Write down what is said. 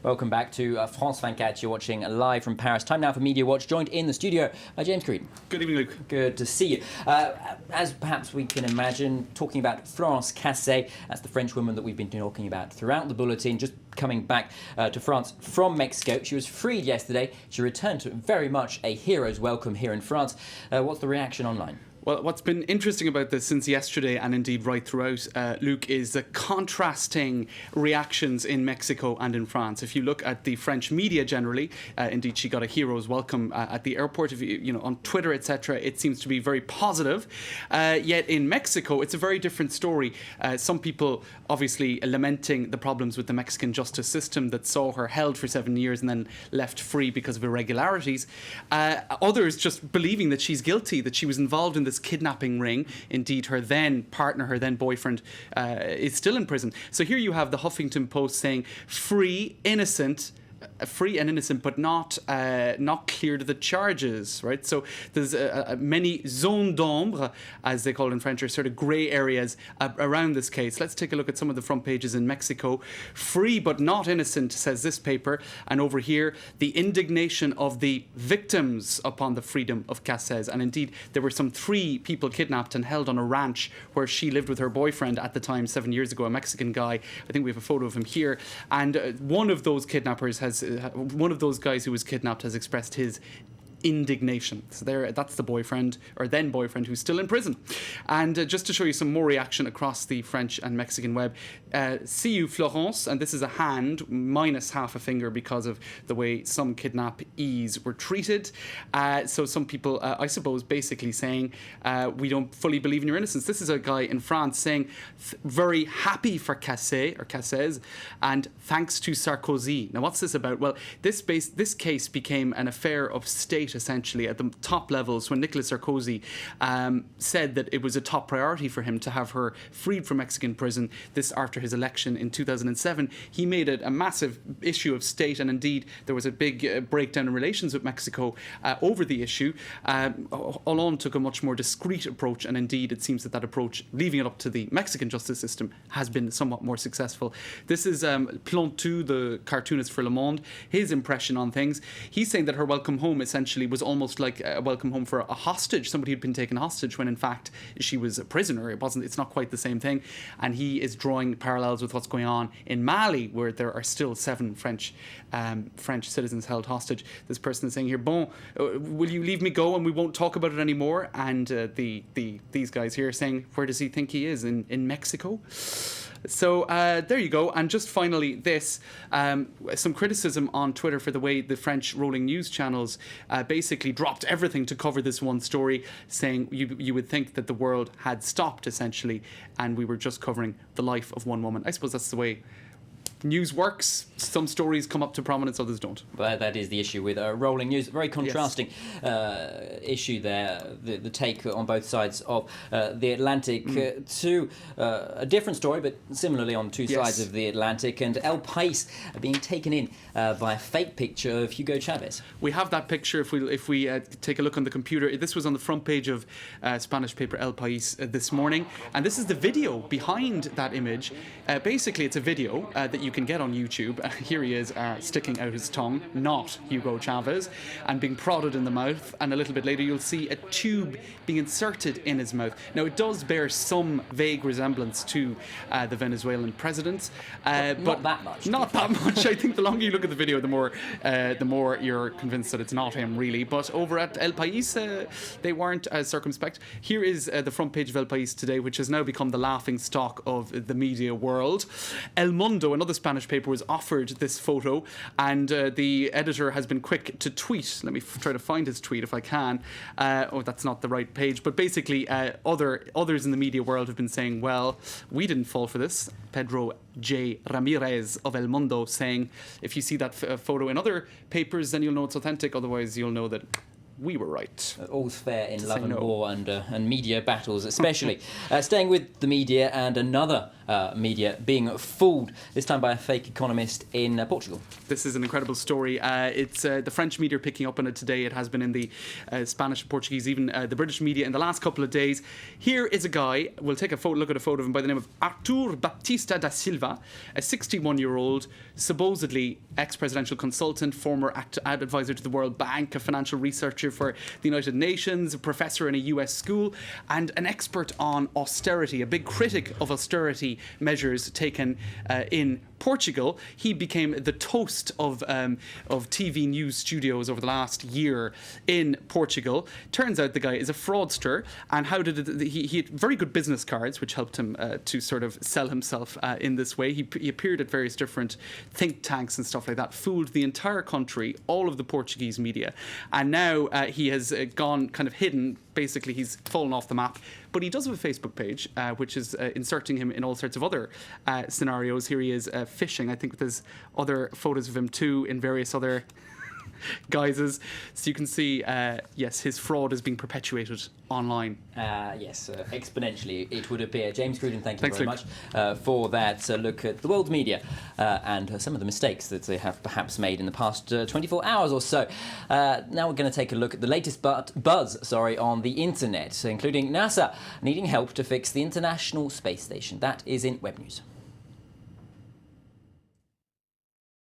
Welcome back to France 24. You're watching live from Paris. Time now for Media Watch, joined in the studio by James Creed. Good evening, Luke. Good to see you. As perhaps we can imagine, talking about Florence Cassel, that's the French woman that we've been talking about throughout the bulletin, just coming back to France from Mexico. She was freed yesterday. She returned to very much a hero's welcome here in France. What's the reaction online? Well, what's been interesting about this since yesterday, and indeed right throughout, Luke, is the contrasting reactions in Mexico and in France. If you look at the French media generally, indeed she got a hero's welcome at the airport. If you know, on Twitter, etc., it seems to be very positive. Yet in Mexico, it's a very different story. Some people obviously lamenting the problems with the Mexican justice system that saw her held for 7 years and then left free because of irregularities. Others just believing that she's guilty, that she was involved in this kidnapping ring. Indeed, her then partner, her then boyfriend, is still in prison. So here you have the Huffington Post saying free and innocent, but not cleared of the charges, right? So there's many zones d'ombre, as they call it in French, or sort of grey areas around this case. Let's take a look at some of the front pages in Mexico. Free but not innocent, says this paper. And over here, the indignation of the victims upon the freedom of Cassel. And indeed, there were some 3 people kidnapped and held on a ranch where she lived with her boyfriend at the time, 7 years ago, a Mexican guy. I think we have a photo of him here. And one of those kidnappers one of those guys who was kidnapped has expressed his indignation. So that's the boyfriend, or then boyfriend, who's still in prison. And just to show you some more reaction across the French and Mexican web, see you, Florence, and this is a hand minus half a finger because of the way some kidnappees were treated. So some people, I suppose, basically saying, we don't fully believe in your innocence. This is a guy in France saying, very happy for Cassel, and thanks to Sarkozy. Now, what's this about? Well, this case became an affair of state, essentially, at the top levels when Nicolas Sarkozy said that it was a top priority for him to have her freed from Mexican prison. This after his election in 2007. He made it a massive issue of state, and indeed there was a big breakdown in relations with Mexico over the issue. Hollande took a much more discreet approach, and indeed it seems that approach, leaving it up to the Mexican justice system, has been somewhat more successful. This is Plantu, the cartoonist for Le Monde, his impression on things. He's saying that her welcome home essentially was almost like a welcome home for a hostage, somebody who'd been taken hostage, when in fact she was a prisoner. It's not quite the same thing. And he is drawing parallels with what's going on in Mali, where there are still 7 French citizens held hostage. This person is saying here, bon, will you leave me go and we won't talk about it anymore? And these guys here are saying, where does he think he is? In Mexico? So there you go. And just finally this, some criticism on Twitter for the way the French rolling news channels basically dropped everything to cover this one story, saying you would think that the world had stopped, essentially, and we were just covering the life of one woman. I suppose that's the way news works. Some stories come up to prominence, others don't. But that is the issue with rolling news. Very contrasting issue there, the take on both sides of the Atlantic to a different story, but similarly on two sides of the Atlantic. And El País being taken in by a fake picture of Hugo Chavez. We have that picture if we take a look on the computer. This was on the front page of Spanish paper El País this morning. And this is the video behind that image. Basically, it's a video that you can get on YouTube. Here he is sticking out his tongue, not Hugo Chavez, and being prodded in the mouth. And a little bit later, you'll see a tube being inserted in his mouth. Now, it does bear some vague resemblance to the Venezuelan president, but not that much. Not that much. I think the longer you look at the video, the more you're convinced that it's not him, really. But over at El País, they weren't as circumspect. Here is the front page of El País today, which has now become the laughing stock of the media world. El Mundo, another Spanish paper, was offered this photo, and the editor has been quick to tweet. Let me try to find his tweet if I can. That's not the right page, but basically others in the media world have been saying, well, we didn't fall for this. Pedro J. Ramirez of El Mundo saying, if you see that photo in other papers, then you'll know it's authentic. Otherwise, you'll know that we were right. All's fair in love and war and media battles, especially. Staying with the media and another media being fooled, this time by a fake economist in Portugal. This is an incredible story. It's the French media picking up on it today. It has been in the Spanish and Portuguese, even the British media in the last couple of days. Here is a guy, we'll take a look at a photo of him, by the name of Artur Baptista da Silva, a 61-year-old, supposedly ex-presidential consultant, former advisor to the World Bank, a financial researcher for the United Nations, a professor in a US school, and an expert on austerity, a big critic of austerity measures taken in Portugal. He became the toast of TV news studios over the last year in Portugal. Turns out the guy is a fraudster, and he had very good business cards, which helped him to sort of sell himself in this way. He appeared at various different think tanks and stuff like that, fooled the entire country, all of the Portuguese media, and now he has gone kind of hidden. Basically, he's fallen off the map. But he does have a Facebook page, which is inserting him in all sorts of other scenarios. Here he is fishing. I think there's other photos of him too in various other guises. So you can see, yes, his fraud is being perpetuated online. Yes, exponentially, it would appear. James Gruden, thank you very much for that look at the world media and some of the mistakes that they have perhaps made in the past 24 hours or so. Now we're going to take a look at the latest buzz on the internet, including NASA needing help to fix the International Space Station. That is in Web News.